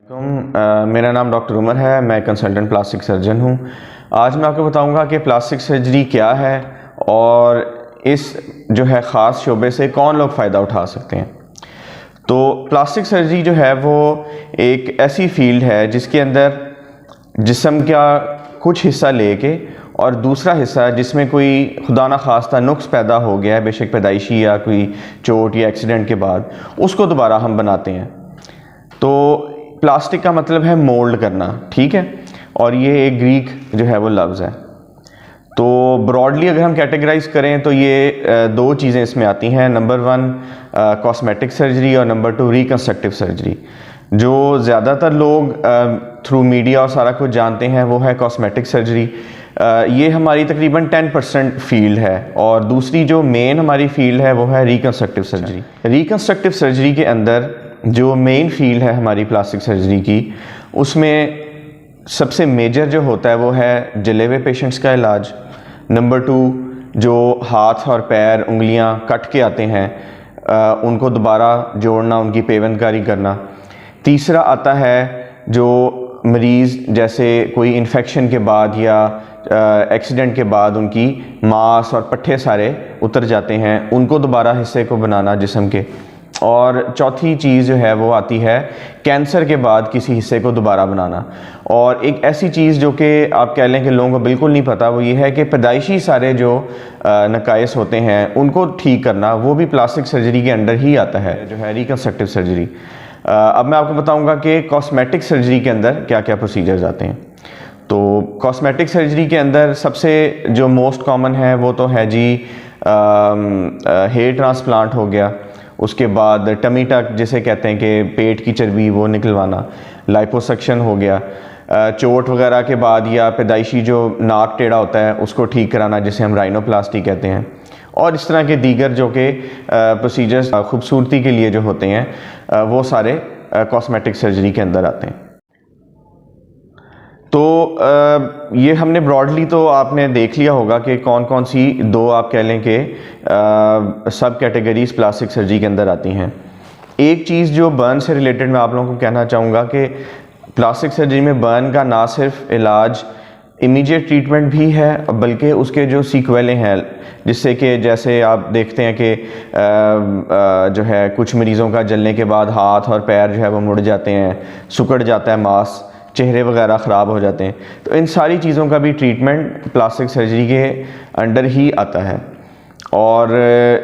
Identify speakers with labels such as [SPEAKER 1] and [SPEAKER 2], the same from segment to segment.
[SPEAKER 1] मेरा नाम डॉक्टर उमर है। मैं कंसल्टेंट प्लास्टिक सर्जन हूँ। आज मैं आपको बताऊँगा कि प्लास्टिक सर्जरी क्या है और इस जो है ख़ास शोबे से कौन लोग फ़ायदा उठा सकते हैं। तो प्लास्टिक सर्जरी जो है वो एक ऐसी फील्ड है जिसके अंदर जिस्म का कुछ हिस्सा लेके और दूसरा हिस्सा जिसमें कोई खुदा ना खास्ता नुक्स पैदा हो गया है, बेशक पैदाइशी या कोई चोट या एक्सीडेंट के बाद, उसको दोबारा हम बनाते हैं। तो प्लास्टिक का मतलब है मोल्ड करना, ठीक है, और ये एक ग्रीक जो है वो लफ्ज़ है। तो ब्रॉडली अगर हम कैटेगराइज करें तो ये दो चीज़ें इसमें आती हैं। नंबर 1 कॉस्मेटिक सर्जरी और नंबर 2 रिकंस्ट्रक्टिव सर्जरी। जो ज़्यादातर लोग थ्रू मीडिया और सारा कुछ जानते हैं वो है कॉस्मेटिक सर्जरी। ये हमारी तकरीबन 10% फील्ड है और दूसरी जो मेन हमारी फील्ड है वो है रिकंस्ट्रक्टिव सर्जरी। रिकंस्ट्रक्टिव सर्जरी के अंदर जो मेन फील्ड है हमारी प्लास्टिक सर्जरी की, उसमें सबसे मेजर जो होता है वो है जले हुए पेशेंट्स का इलाज। नंबर 2 जो हाथ और पैर उंगलियां कट के आते हैं उनको दोबारा जोड़ना, उनकी पेवंदकारी करना। तीसरा आता है जो मरीज़ जैसे कोई इन्फेक्शन के बाद या एक्सीडेंट के बाद उनकी मांस और पट्ठे सारे उतर जाते हैं, उनको दोबारा हिस्से को बनाना जिस्म के। और चौथी चीज़ जो है वो आती है कैंसर के बाद किसी हिस्से को दोबारा बनाना। और एक ऐसी चीज़ जो कि आप कह लें कि लोगों को बिल्कुल नहीं पता, वो ये है कि पैदाइशी सारे जो नकाइस होते हैं उनको ठीक करना, वो भी प्लास्टिक सर्जरी के अंडर ही आता है, जो है रिकंस्ट्रक्टिव सर्जरी। अब मैं आपको बताऊंगा कि कॉस्मेटिक सर्जरी के अंदर क्या क्या प्रोसीजर्स आते हैं। तो कॉस्मेटिक सर्जरी के अंदर सबसे जो मोस्ट कॉमन है वो तो है जी हेयर ट्रांसप्लांट हो गया, उसके बाद टमी टक जिसे कहते हैं कि पेट की चर्बी वो निकलवाना, लाइपोसक्शन हो गया, चोट वगैरह के बाद या पैदाइशी जो नाक टेढ़ा होता है उसको ठीक कराना जिसे हम राइनोप्लास्टी कहते हैं, और इस तरह के दीगर जो कि प्रोसीजर्स खूबसूरती के लिए जो होते हैं वो सारे कॉस्मेटिक सर्जरी के अंदर आते हैं। तो ये हमने ब्रॉडली तो आपने देख लिया होगा कि कौन कौन सी दो आप कह लें कि सब कैटेगरीज प्लास्टिक सर्जरी के अंदर आती हैं। एक चीज़ जो बर्न से रिलेटेड मैं आप लोगों को कहना चाहूँगा कि प्लास्टिक सर्जरी में बर्न का ना सिर्फ इलाज इमीडिएट ट्रीटमेंट भी है बल्कि उसके जो सीक्वेलें हैं, जिससे कि जैसे आप देखते हैं कि जो है कुछ मरीज़ों का जलने के बाद हाथ और पैर जो है वो मुड़ जाते हैं, सिकुड़ जाता है मांस, चेहरे वगैरह ख़राब हो जाते हैं। तो इन सारी चीज़ों का भी ट्रीटमेंट प्लास्टिक सर्जरी के अंडर ही आता है। और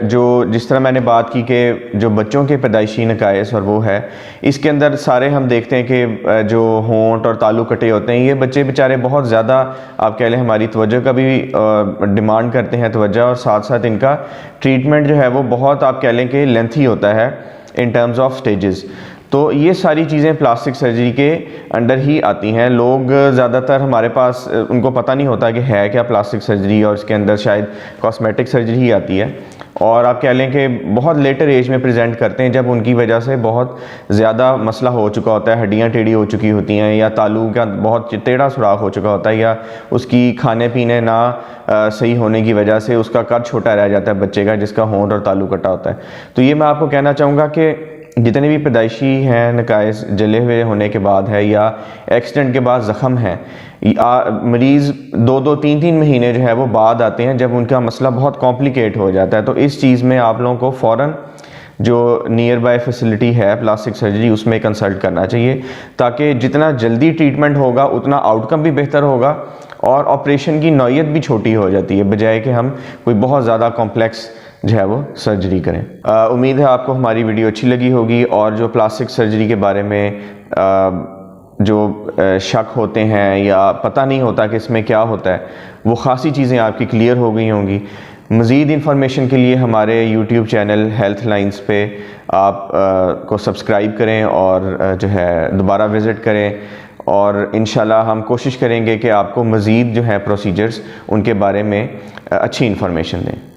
[SPEAKER 1] जो जिस तरह मैंने बात की कि जो बच्चों के पैदाइशी नकाइस और वो है, इसके अंदर सारे हम देखते हैं कि जो होंठ और तालू कटे होते हैं, ये बच्चे बेचारे बहुत ज़्यादा आप कह लें हमारी तवज्जो का भी डिमांड करते हैं तवज्जो, और साथ साथ इनका ट्रीटमेंट जो है वो बहुत आप कह लें कि लेंथी होता है इन टर्म्स ऑफ स्टेजेस। तो ये सारी चीज़ें प्लास्टिक सर्जरी के अंडर ही आती हैं। लोग ज़्यादातर हमारे पास उनको पता नहीं होता कि है क्या प्लास्टिक सर्जरी, और इसके अंदर शायद कॉस्मेटिक सर्जरी ही आती है, और आप कह लें कि बहुत लेटर एज में प्रेजेंट करते हैं जब उनकी वजह से बहुत ज़्यादा मसला हो चुका होता है, हड्डियाँ टेढ़ी हो चुकी होती हैं या तालू का बहुत टेढ़ा सुराख हो चुका होता है, या उसकी खाने पीने ना सही होने की वजह से उसका कद छोटा रह जाता है बच्चे का, जिसका होंठ और तालू कटा होता है। तो ये मैं आपको कहना चाहूँगा कि जितने भी पैदाइशी हैं नकाइस जले हुए होने के बाद है या एक्सीडेंट के बाद ज़ख़म है, मरीज़ 2-2, 3-3 महीने जो है वो बाद आते हैं जब उनका मसला बहुत कॉम्प्लिकेट हो जाता है। तो इस चीज़ में आप लोगों को फ़ौरन जो नियर बाय फैसिलिटी है प्लास्टिक सर्जरी उसमें कंसल्ट करना चाहिए, ताकि जितना जल्दी ट्रीटमेंट होगा उतना आउटकम भी बेहतर होगा और ऑपरेशन की नौयत भी छोटी हो जाती है, बजाय कि हम कोई बहुत ज़्यादा कॉम्प्लेक्स जो है वो सर्जरी करें। उम्मीद है आपको हमारी वीडियो अच्छी लगी होगी, और जो प्लास्टिक सर्जरी के बारे में जो शक होते हैं या पता नहीं होता कि इसमें क्या होता है, वो ख़ासी चीज़ें आपकी क्लियर हो गई होंगी। मज़ीद इन्फॉर्मेशन के लिए हमारे YouTube चैनल हेल्थ लाइन्स पे आप को सब्सक्राइब करें और जो है दोबारा विज़िट करें, और इंशाल्लाह हम कोशिश करेंगे कि आपको मज़ीद जो है प्रोसीजर्स उनके बारे में अच्छी इन्फॉर्मेशन दें।